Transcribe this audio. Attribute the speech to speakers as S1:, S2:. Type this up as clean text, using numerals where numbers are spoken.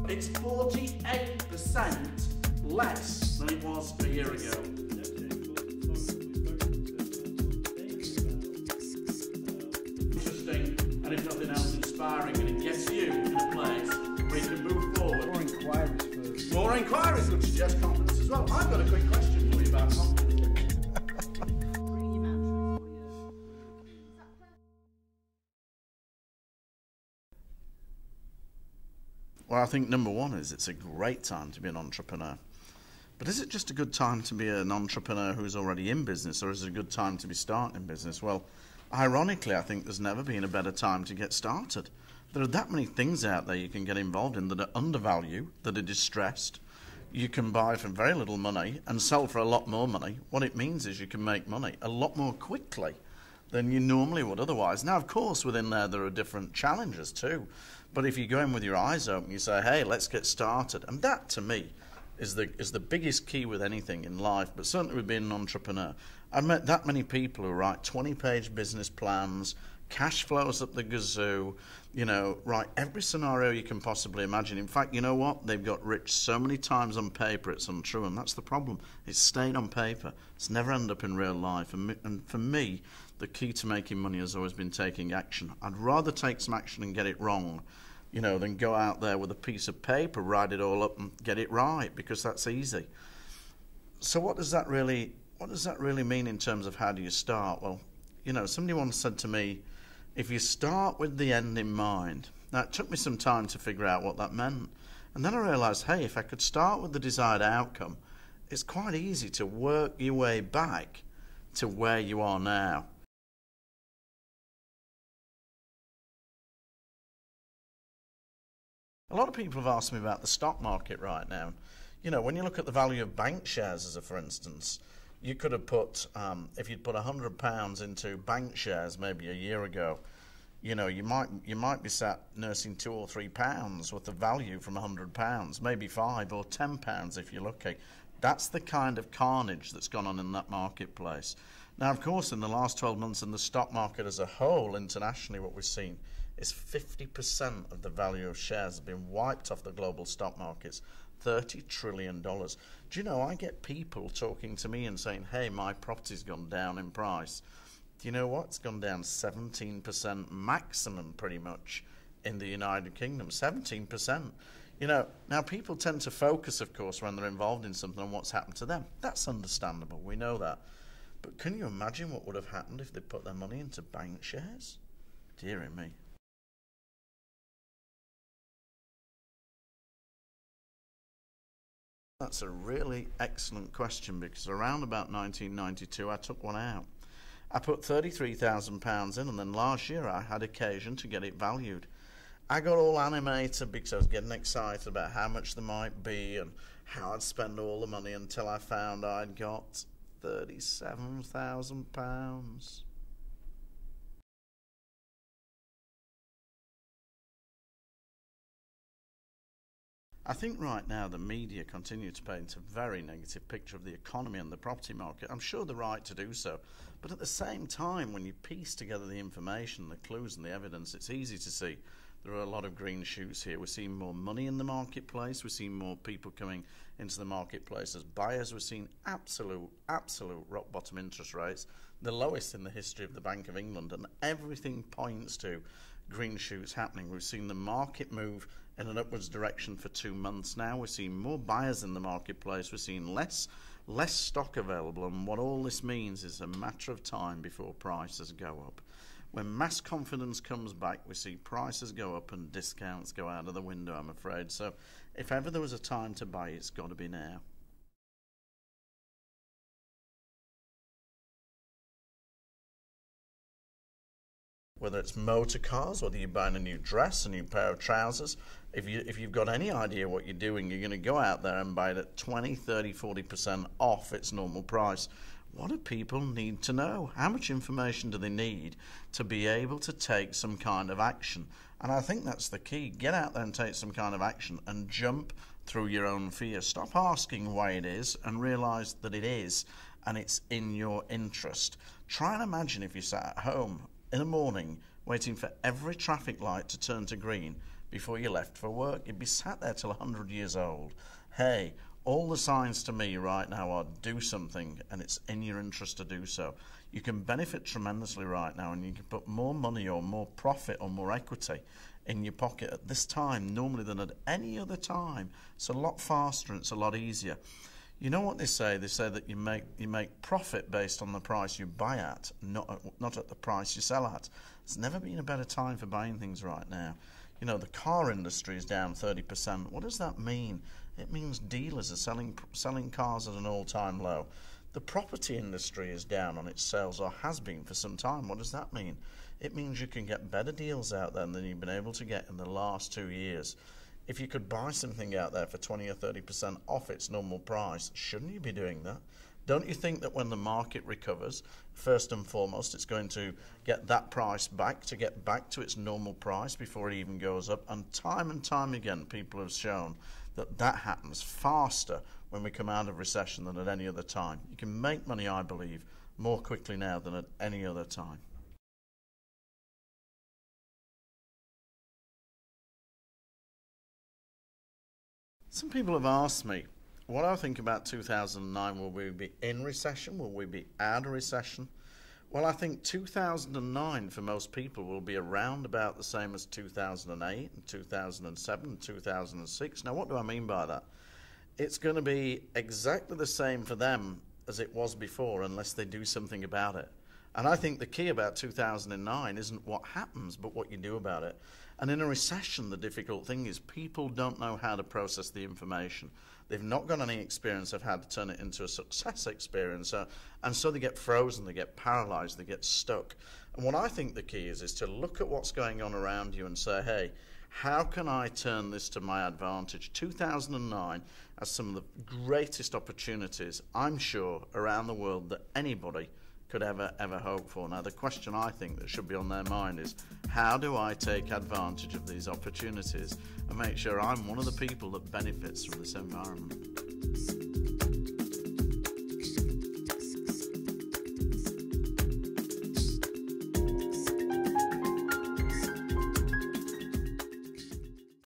S1: It's 48% less than it was a year ago. Interesting, and if nothing else, inspiring, and it gets you in a place where you can move forward.
S2: More inquiries first.
S1: More inquiries would suggest confidence as well. I've got a quick question for you about confidence. Well, I think number one is it's a great time to be an entrepreneur. But is it just a good time to be an entrepreneur who's already in business, or is it a good time to be starting business? Well, ironically, I think there's never been a better time to get started. There are that many things out there you can get involved in that are undervalued, that are distressed. You can buy for very little money and sell for a lot more money. What it means is you can make money a lot more quickly than you normally would otherwise. Now, of course, within there are different challenges too. But if you go in with your eyes open, you say, hey, let's get started. And that, to me, is the biggest key with anything in life, but certainly with being an entrepreneur. I've met that many people who write 20-page business plans, cash flows up the gazoo, write every scenario you can possibly imagine. In fact, you know what? They've got rich so many times on paper it's untrue, and that's the problem. It's stayed on paper. It's never ended up in real life. And for me, the key to making money has always been taking action. I'd rather take some action and get it wrong, than go out there with a piece of paper, write it all up and get it right, because that's easy. So what does that really mean in terms of how do you start? Well, somebody once said to me, if you start with the end in mind. Now, it took me some time to figure out what that meant. And then I realised, hey, if I could start with the desired outcome, it's quite easy to work your way back to where you are now. A lot of people have asked me about the stock market right now. When you look at the value of bank shares, for instance, you could have put, if you'd put £100 into bank shares maybe a year ago, you might be sat nursing £2 or £3 worth of value from £100, maybe £5 or £10 if you're lucky. That's the kind of carnage that's gone on in that marketplace. Now, of course, in the last 12 months in the stock market as a whole, internationally, what we've seen is 50% of the value of shares have been wiped off the global stock markets, $30 trillion. Do you know, I get people talking to me and saying, hey, my property's gone down in price. Do you know what? It's gone down 17% maximum, pretty much, in the United Kingdom. 17%. Now people tend to focus, of course, when they're involved in something on what's happened to them. That's understandable. We know that. But can you imagine what would have happened if they put their money into bank shares? Dearie me. That's a really excellent question, because around about 1992 I took one out. I put £33,000 in, and then last year I had occasion to get it valued. I got all animated because I was getting excited about how much there might be and how I'd spend all the money, until I found I'd got £37,000. I think right now the media continue to paint a very negative picture of the economy and the property market. I'm sure they're right to do so. But at the same time, when you piece together the information, the clues and the evidence, it's easy to see there are a lot of green shoots here. We're seeing more money in the marketplace. We're seeing more people coming into the marketplace as buyers. We're seeing absolute rock bottom interest rates, the lowest in the history of the Bank of England, and everything points to green shoots happening. We've seen the market move in an upwards direction for 2 months now. We're seeing more buyers in the marketplace. We're seeing less stock available, and what all this means is a matter of time before prices go up. When mass confidence comes back, we see prices go up and discounts go out of the window, I'm afraid. So if ever there was a time to buy, it's got to be now. Whether it's motor cars, whether you're buying a new dress, a new pair of trousers, if you've got any idea what you're doing, you're going to go out there and buy it at 20, 30, 40% off its normal price. What do people need to know? How much information do they need to be able to take some kind of action? And I think that's the key. Get out there and take some kind of action and jump through your own fear. Stop asking why it is and realise that it is, and it's in your interest. Try and imagine if you sat at home in the morning waiting for every traffic light to turn to green before you left for work. You'd be sat there till 100 years old. Hey, all the signs to me right now are do something, and it's in your interest to do so. You can benefit tremendously right now, and you can put more money or more profit or more equity in your pocket at this time normally than at any other time. It's a lot faster and it's a lot easier. You know what they say? They say that you make profit based on the price you buy at, not at the price you sell at. There's never been a better time for buying things right now. You know, the car industry is down 30%. What does that mean? It means dealers are selling cars at an all-time low. The property industry is down on its sales, or has been for some time. What does that mean? It means you can get better deals out there than you've been able to get in the last 2 years. If you could buy something out there for 20 or 30% off its normal price, shouldn't you be doing that? Don't you think that when the market recovers, first and foremost, it's going to get that price back, to get back to its normal price before it even goes up? And time again, people have shown that that happens faster when we come out of recession than at any other time. You can make money, I believe, more quickly now than at any other time. Some people have asked me what I think about 2009. Will we be in recession? Will we be out of recession? Well, I think 2009 for most people will be around about the same as 2008 and 2007 and 2006. Now, what do I mean by that? It's going to be exactly the same for them as it was before unless they do something about it. And I think the key about 2009 isn't what happens, but what you do about it. And in a recession, the difficult thing is people don't know how to process the information. They've not got any experience of how to turn it into a success experience. And so they get frozen, they get paralyzed, they get stuck. And what I think the key is to look at what's going on around you and say, hey, how can I turn this to my advantage? 2009 has some of the greatest opportunities, I'm sure, around the world that anybody could ever hope for. Now, the question I think that should be on their mind is, how do I take advantage of these opportunities and make sure I'm one of the people that benefits from this environment?